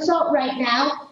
result right now.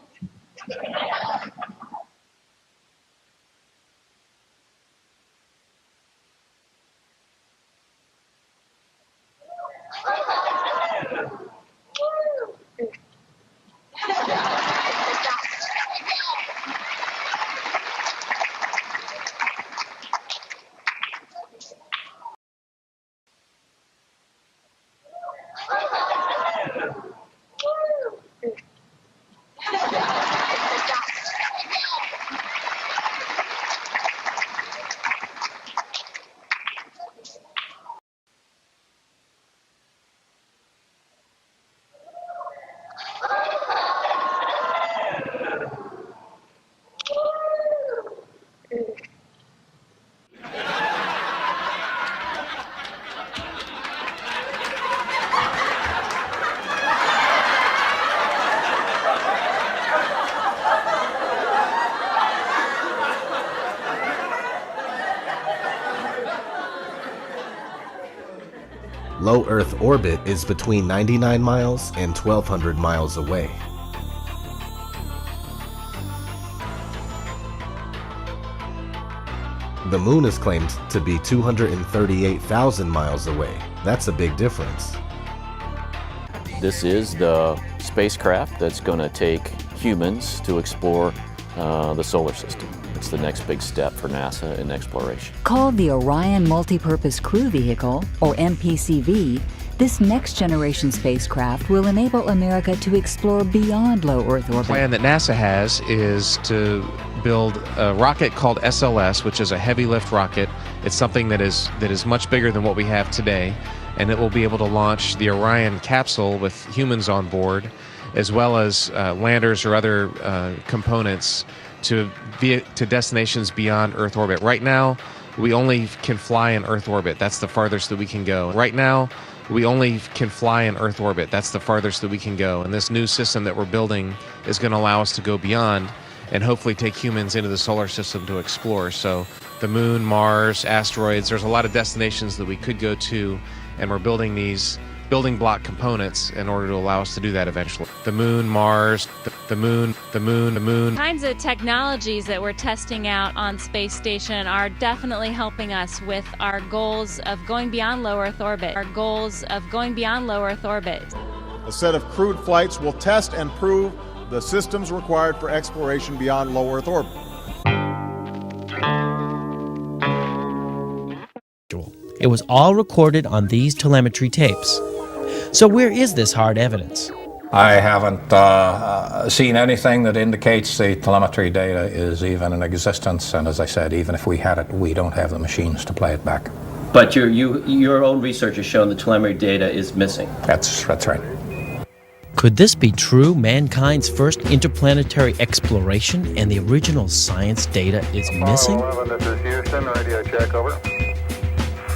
Low Earth orbit is between 99 miles and 1,200 miles away. The moon is claimed to be 238,000 miles away. That's a big difference. This is the spacecraft that's going to take humans to explore the solar system. It's the next big step for NASA in exploration. Called the Orion Multipurpose Crew Vehicle, or MPCV, this next-generation spacecraft will enable America to explore beyond low Earth orbit. The plan that NASA has is to build a rocket called SLS, which is a heavy lift rocket. It's something that is much bigger than what we have today, and it will be able to launch the Orion capsule with humans on board, as well as landers or other components to destinations beyond Earth orbit. Right now, we only can fly in Earth orbit. That's the farthest that we can go. Right now, we only can fly in Earth orbit. That's the farthest that we can go. And this new system that we're building is going to allow us to go beyond and hopefully take humans into the solar system to explore. So the moon, Mars, asteroids, there's a lot of destinations that we could go to, and we're building these building block components in order to allow us to do that eventually. The moon, Mars, the moon. Kinds of technologies that we're testing out on space station are definitely helping us with our goals of going beyond low Earth orbit. A set of crewed flights will test and prove the systems required for exploration beyond low Earth orbit. It was all recorded on these telemetry tapes. So where is this hard evidence? I haven't seen anything that indicates the telemetry data is even in existence, and as I said, even if we had it, we don't have the machines to play it back. But your own research has shown the telemetry data is missing. That's right. Could this be true? Mankind's first interplanetary exploration and the original science data is missing? 11, this is Houston, radio check, over.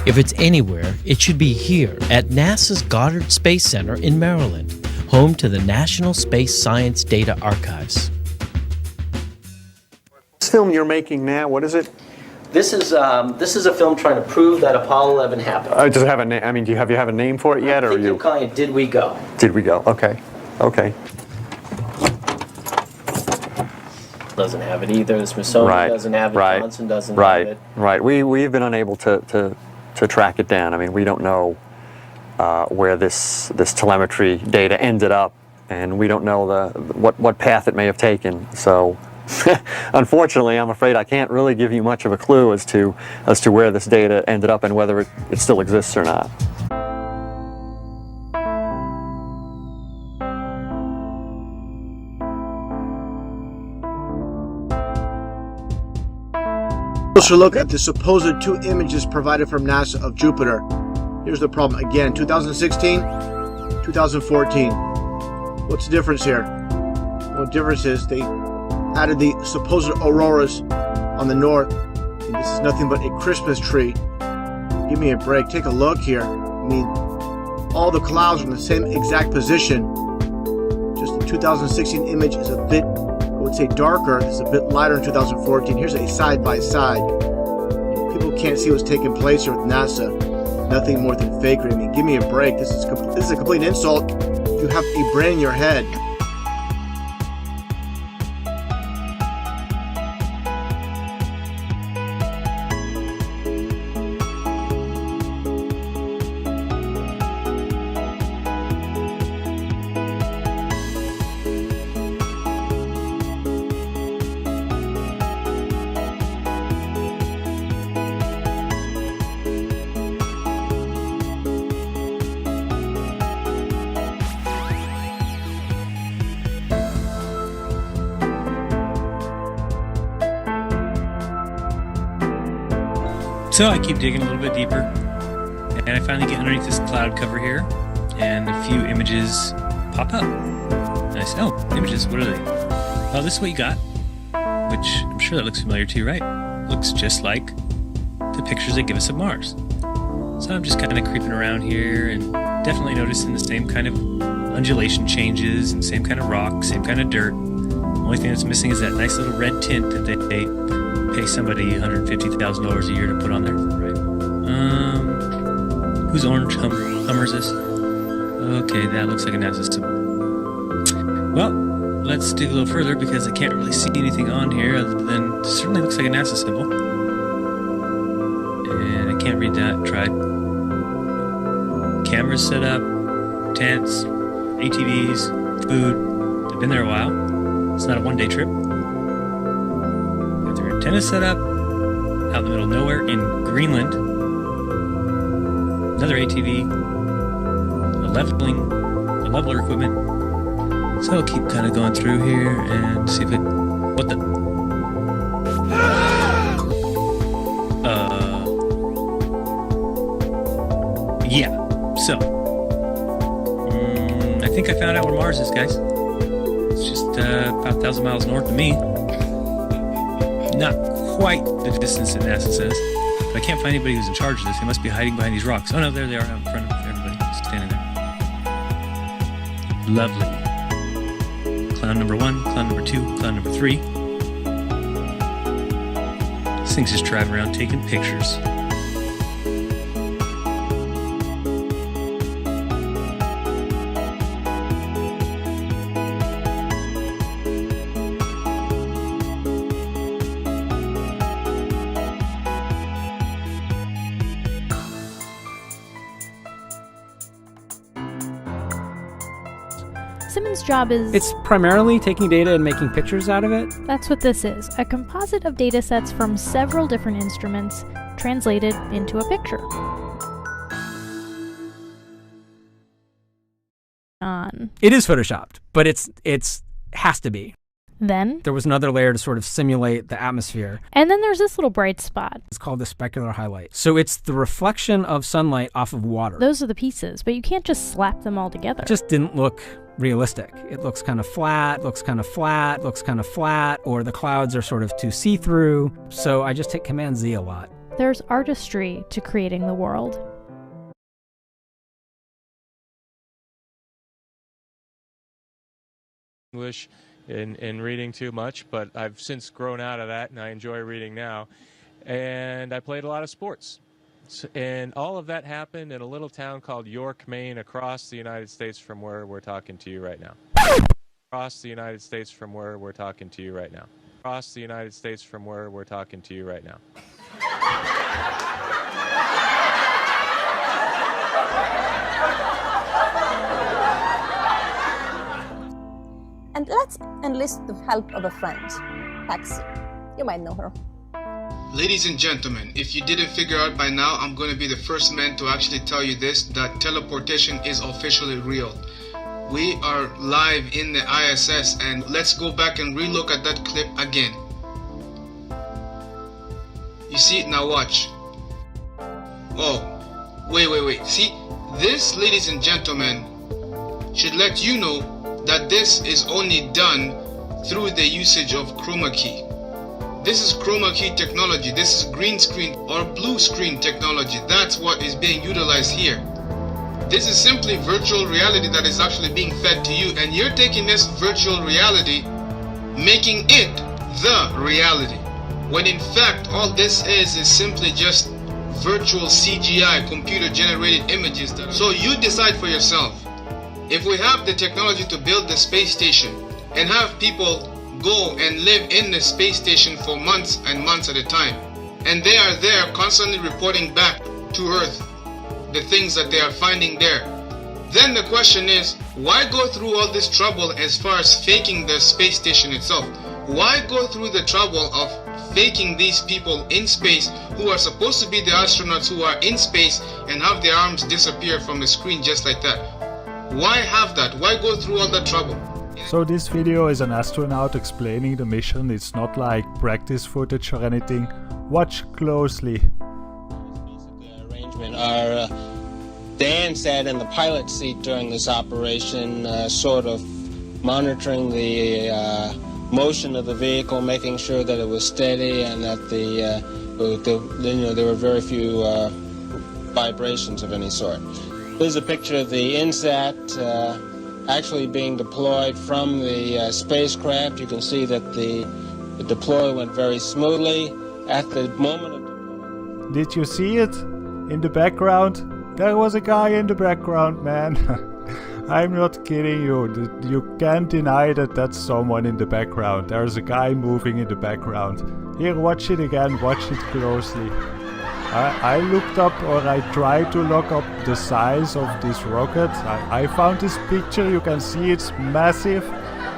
If it's anywhere, it should be here at NASA's Goddard Space Center in Maryland, home to the National Space Science Data Archives. This film you're making now, what is it? This is a film trying to prove that Apollo 11 happened. Does it have a name? I mean, do you have a name for it yet, or I'm calling it Did We Go? Did we go? Okay. Doesn't have it either. The Smithsonian doesn't have it. Johnson doesn't have it. Right. We've been unable to track it down. I mean, we don't know where this telemetry data ended up, and we don't know what path it may have taken. So, unfortunately, I'm afraid I can't really give you much of a clue as to where this data ended up and whether it still exists or not. Closer look at the supposed two images provided from NASA of Jupiter. Here's the problem again, 2016, 2014. What's the difference here? Well, the difference is they added the supposed auroras on the north, and this is nothing but a Christmas tree. Give me a break, take a look here. I mean, all the clouds are in the same exact position. Just the 2016 image is a bit, I would say, darker. It's a bit lighter in 2014. Here's a side-by-side. People can't see what's taking place here with NASA. Nothing more than fakery. I mean, give me a break. This is a complete insult. You have a brain in your head. So I keep digging a little bit deeper, and I finally get underneath this cloud cover here, and a few images pop up. And I say, oh, images, what are they? Well, this is what you got, which I'm sure that looks familiar to you, right? Looks just like the pictures they give us of Mars. So I'm just kind of creeping around here and definitely noticing the same kind of undulation changes and same kind of rock, same kind of dirt. The only thing that's missing is that nice little red tint that they pay somebody $150,000 a year to put on there, right? Whose orange Hummer is this? Okay, that looks like a NASA symbol. Well, let's dig a little further because I can't really see anything on here other than it certainly looks like a NASA symbol. And I can't read that. Tried. Cameras set up, tents, ATVs, food. They've been there a while. It's not a one-day trip. Got their antennas set up out in the middle of nowhere in Greenland. Another ATV, a leveler equipment. So I'll keep kind of going through here and see if it. What the? Yeah. So I think I found out where Mars is, guys. It's just about 1,000 miles north of me. Not quite the distance that NASA says. But I can't find anybody who's in charge of this. They must be hiding behind these rocks. Oh no, there they are out in front of everybody. Just standing there. Lovely. Cloud number 1, cloud number 2, cloud number 3. This thing's just driving around taking pictures. Simmons' job is... It's primarily taking data and making pictures out of it. That's what this is, a composite of data sets from several different instruments translated into a picture. It is photoshopped, but it's has to be. Then there was another layer to sort of simulate the atmosphere. And then there's this little bright spot. It's called the specular highlight. So it's the reflection of sunlight off of water. Those are the pieces, but you can't just slap them all together. It just didn't look realistic. It looks kind of flat, looks kind of flat, looks kind of flat, or the clouds are sort of too see-through. So I just hit Command Z a lot. There's artistry to creating the world. English in reading too much, but I've since grown out of that and I enjoy reading now. And I played a lot of sports. And all of that happened in a little town called York, Maine, across the United States from where we're talking to you right now. Across the United States from where we're talking to you right now. Across the United States from where we're talking to you right now. And let's enlist the help of a friend, Paxi. You might know her. Ladies and gentlemen, if you didn't figure out by now, I'm going to be the first man to actually tell you this, that teleportation is officially real. We are live in the ISS, and let's go back and relook at that clip again. You see? Now watch. Oh, wait. See, this, ladies and gentlemen, should let you know that this is only done through the usage of chroma key. This is chroma key technology. This is green screen or blue screen technology. That's what is being utilized here. This is simply virtual reality that is actually being fed to you, and you're taking this virtual reality, making it the reality. When in fact, all this is simply just virtual CGI, computer generated images. So you decide for yourself. If we have the technology to build the space station and have people go and live in the space station for months and months at a time, and they are there constantly reporting back to Earth the things that they are finding there, then the question is, why go through all this trouble as far as faking the space station itself? Why go through the trouble of faking these people in space who are supposed to be the astronauts who are in space and have their arms disappear from the screen just like that? Why have that? Why go through all that trouble? So this video is an astronaut explaining the mission. It's not like practice footage or anything. Watch closely. management are Dan sat in the pilot seat during this operation, sort of monitoring the motion of the vehicle, making sure that it was steady and that there were very few vibrations of any sort. This is a picture of the INSAT actually being deployed from the spacecraft. You can see that the deploy went very smoothly. At the moment of... Did you see it? In the background? There was a guy in the background, man. I'm not kidding you. You can't deny that that's someone in the background. There's a guy moving in the background. Here, watch it again. Watch it closely. I looked up, or I tried to look up the size of this rocket. I found this picture. You can see it's massive.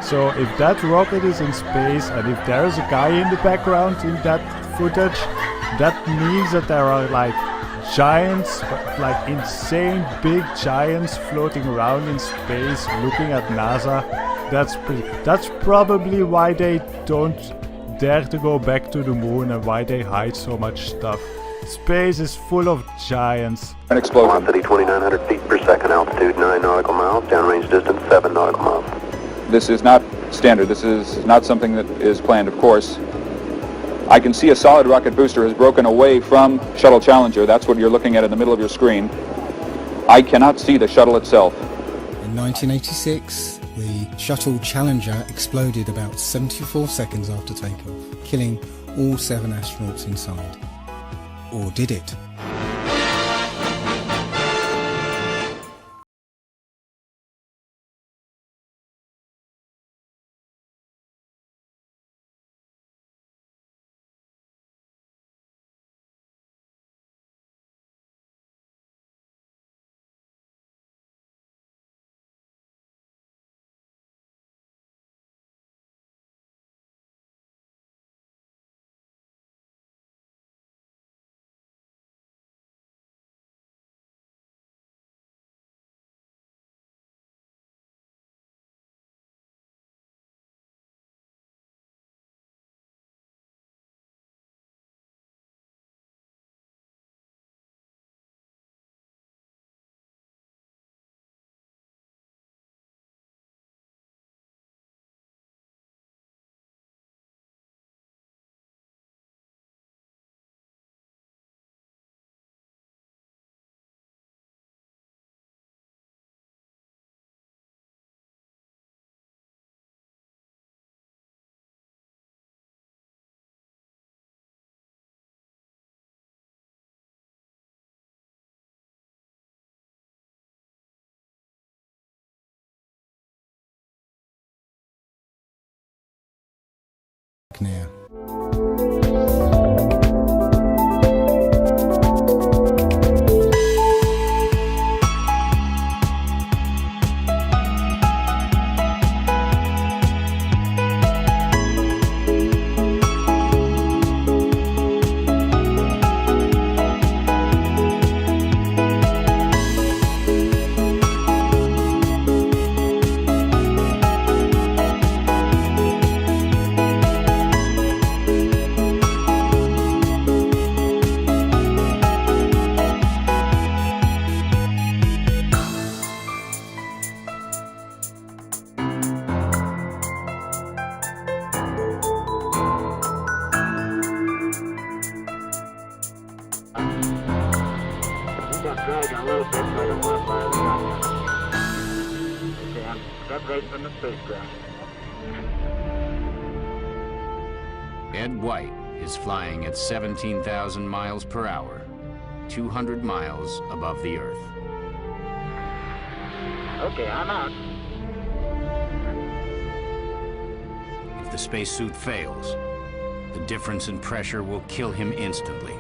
So if that rocket is in space and if there's a guy in the background in that footage, that means that there are like giants, like insane big giants floating around in space looking at NASA. That's probably why they don't dare to go back to the moon and why they hide so much stuff. Space is full of giants. An explosion. Velocity 2,900 feet per second, altitude 9 nautical miles, downrange distance 7 nautical miles. This is not standard. This is not something that is planned, of course. I can see a solid rocket booster has broken away from Shuttle Challenger. That's what you're looking at in the middle of your screen. I cannot see the shuttle itself. In 1986, the Shuttle Challenger exploded about 74 seconds after takeoff, killing all 7 astronauts inside. Or did it? Now. Dragging a little bit, but I don't want to fire the gun. Okay, I'm separated from the spacecraft. Ed White is flying at 17,000 miles per hour, 200 miles above the Earth. Okay, I'm out. If the spacesuit fails, the difference in pressure will kill him instantly.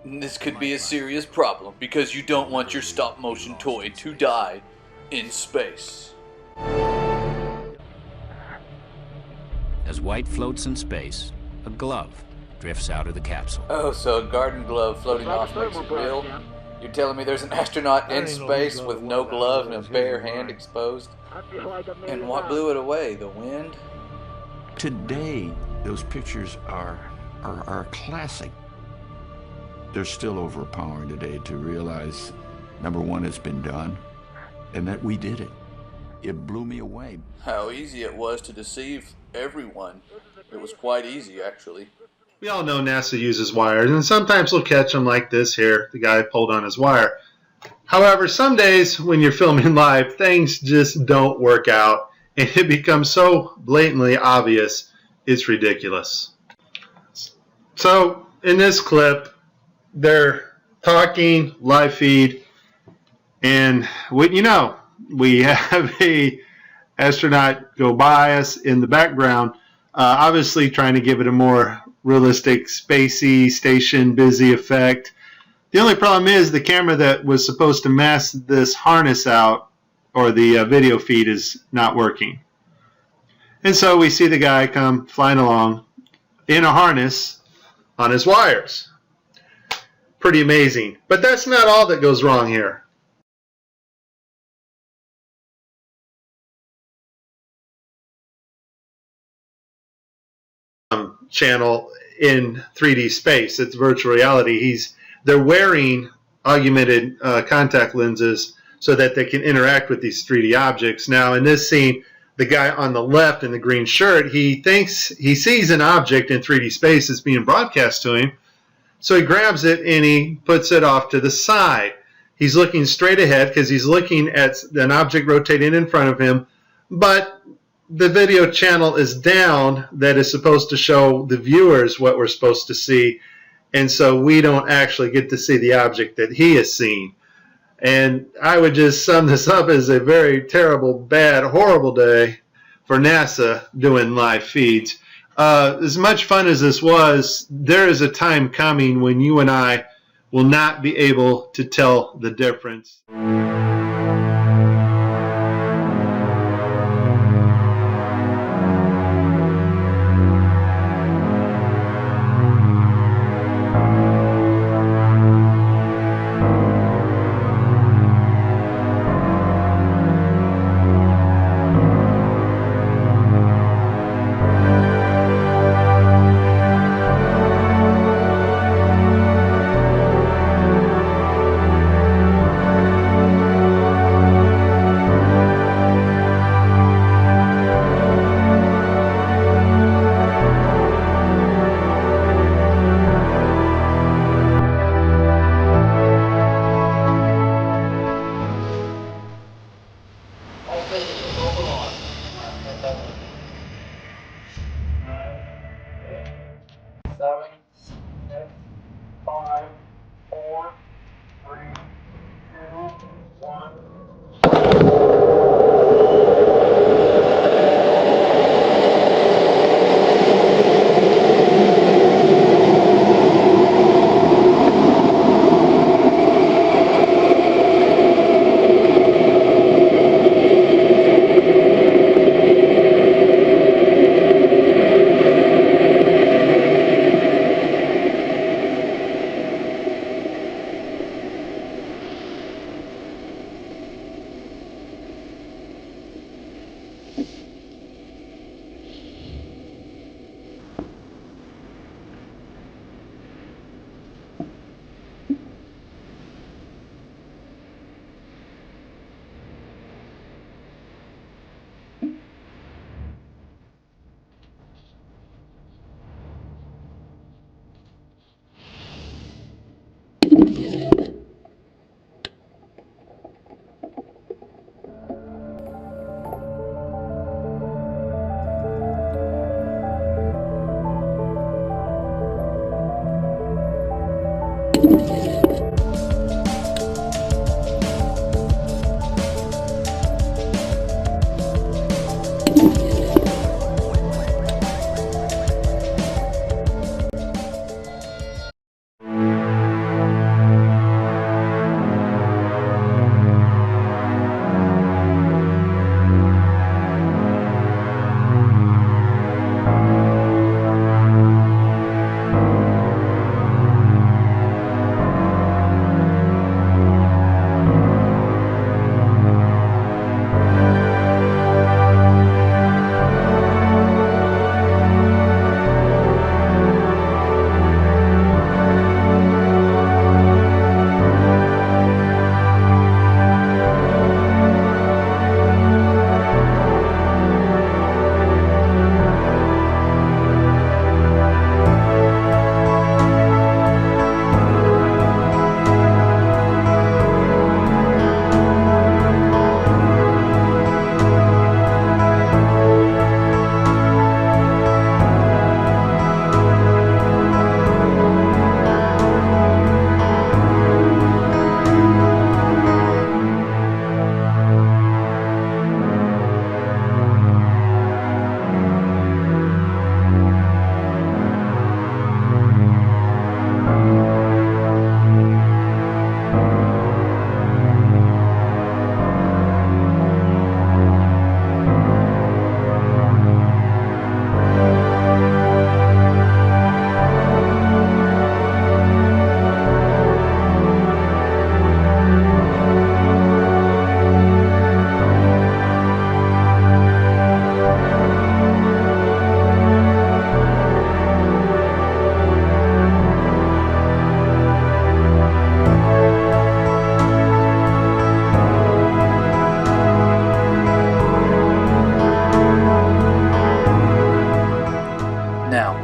This could be a serious problem because you don't want your stop-motion toy to die in space. As White floats in space, a glove drifts out of the capsule. Oh, so a garden glove floating off makes it real? You're telling me there's an astronaut in space with no glove and a bare hand exposed? And what blew it away? The wind? Today, those pictures are classic. they're still overpowering today to realize, number one, it's been done, and that we did it. It blew me away. How easy it was to deceive everyone. It was quite easy, actually. We all know NASA uses wires, and sometimes we'll catch them like this here. The guy pulled on his wire. However, some days when you're filming live, things just don't work out, and it becomes so blatantly obvious, it's ridiculous. So, in this clip, they're talking, live feed, and we have a astronaut go by us in the background, obviously trying to give it a more realistic, spacey, station busy effect. The only problem is the camera that was supposed to mask this harness out, or the video feed, is not working. And so we see the guy come flying along in a harness on his wires. Pretty amazing. But that's not all that goes wrong here. Channel in 3D space. It's virtual reality. They're wearing augmented contact lenses so that they can interact with these 3D objects. Now, in this scene, the guy on the left in the green shirt, he thinks he sees an object in 3D space that's being broadcast to him. So he grabs it and he puts it off to the side. He's looking straight ahead because he's looking at an object rotating in front of him, but the video channel is down that is supposed to show the viewers what we're supposed to see, and so we don't actually get to see the object that he is seeing. And I would just sum this up as a very terrible, bad, horrible day for NASA doing live feeds. As much fun as this was, there is a time coming when you and I will not be able to tell the difference.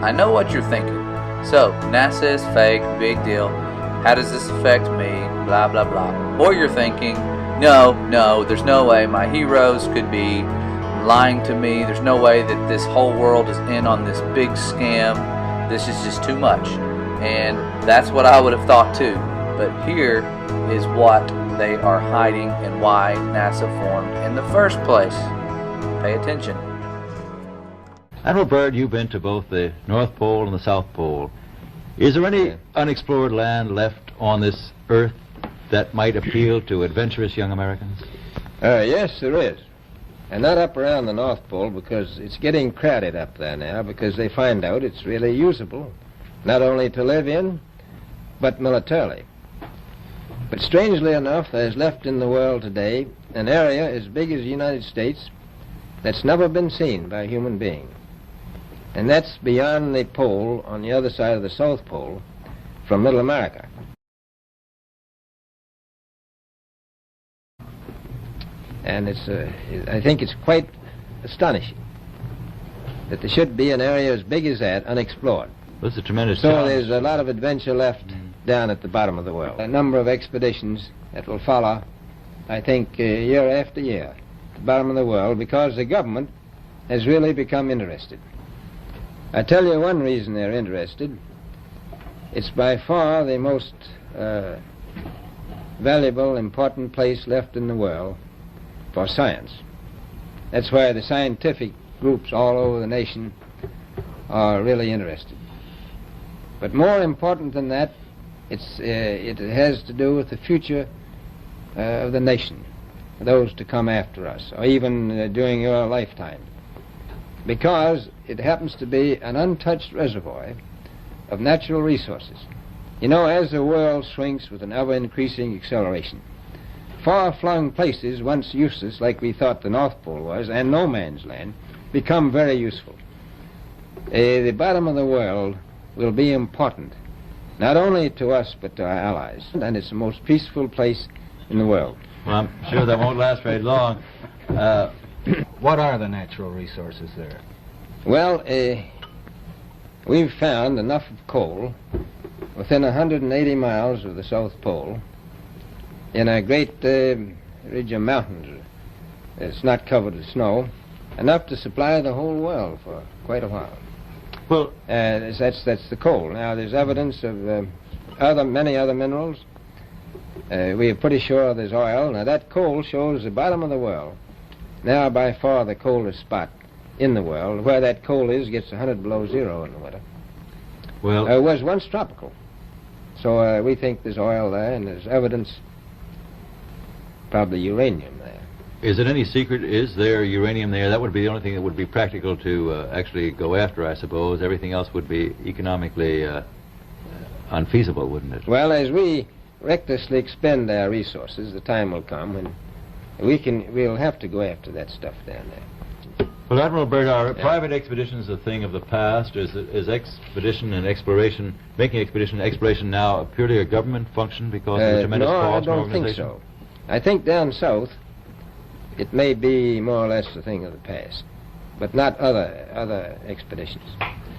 I know what you're thinking. So, NASA is fake, big deal. How does this affect me? Blah, blah, blah. Or you're thinking, no, there's no way my heroes could be lying to me. There's no way that this whole world is in on this big scam. This is just too much. And that's what I would have thought too. But here is what they are hiding and why NASA formed in the first place. Pay attention. Admiral Byrd, you've been to both the North Pole and the South Pole. Is there any unexplored land left on this Earth that might appeal to adventurous young Americans? Yes, there is. And not up around the North Pole, because it's getting crowded up there now, because they find out it's really usable, not only to live in, but militarily. But strangely enough, there's left in the world today an area as big as the United States that's never been seen by a human being. And that's beyond the pole on the other side of the South Pole from Middle America. And I think it's quite astonishing that there should be an area as big as that unexplored. That's a tremendous So challenge. there's a lot of adventure left down at the bottom of the world. A number of expeditions that will follow, I think, year after year, at the bottom of the world, because the government has really become interested. I tell you one reason they're interested. It's by far the most valuable, important place left in the world for science. That's why the scientific groups all over the nation are really interested. But more important than that, it has to do with the future of the nation, those to come after us, or even during your lifetime. Because it happens to be an untouched reservoir of natural resources. You know, as the world shrinks with an ever-increasing acceleration, far-flung places, once useless, like we thought the North Pole was, and no man's land, become very useful. The bottom of the world will be important, not only to us, but to our allies. And it's the most peaceful place in the world. Well, I'm sure that won't last very long. What are the natural resources there? Well, we've found enough of coal within 180 miles of the South Pole in a great ridge of mountains. It's not covered with snow, enough to supply the whole world for quite a while. Well, that's the coal. Now, there's evidence of many other minerals. We are pretty sure there's oil. Now, that coal shows the bottom of the world. Now, by far the coldest spot in the world. Where that coal is gets 100 below zero in the winter. Well, it was once tropical. So we think there's oil there, and there's evidence, probably uranium there. is it any secret, is there uranium there? That would be the only thing that would be practical to actually go after, I suppose. Everything else would be economically unfeasible, wouldn't it? Well, as we recklessly expend our resources, the time will come when we'll have to go after that stuff down there. Well, Admiral Byrd, are private expeditions a thing of the past? Is expedition and exploration, making expedition and exploration now purely a government function because of the tremendous cost and organization? No, I don't think so. I think down south it may be more or less a thing of the past, but not other expeditions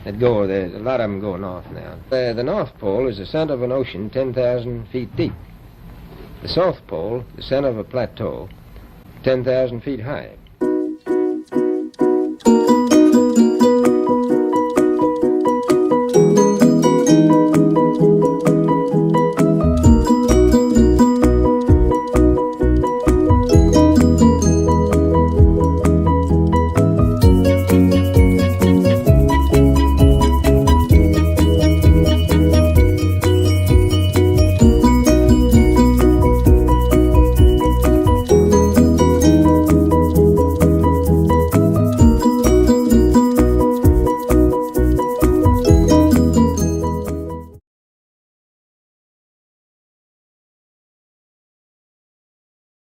that go. There's a lot of them go north now. The North Pole is the center of an ocean 10,000 feet deep. The South Pole, the center of a plateau 10,000 feet high.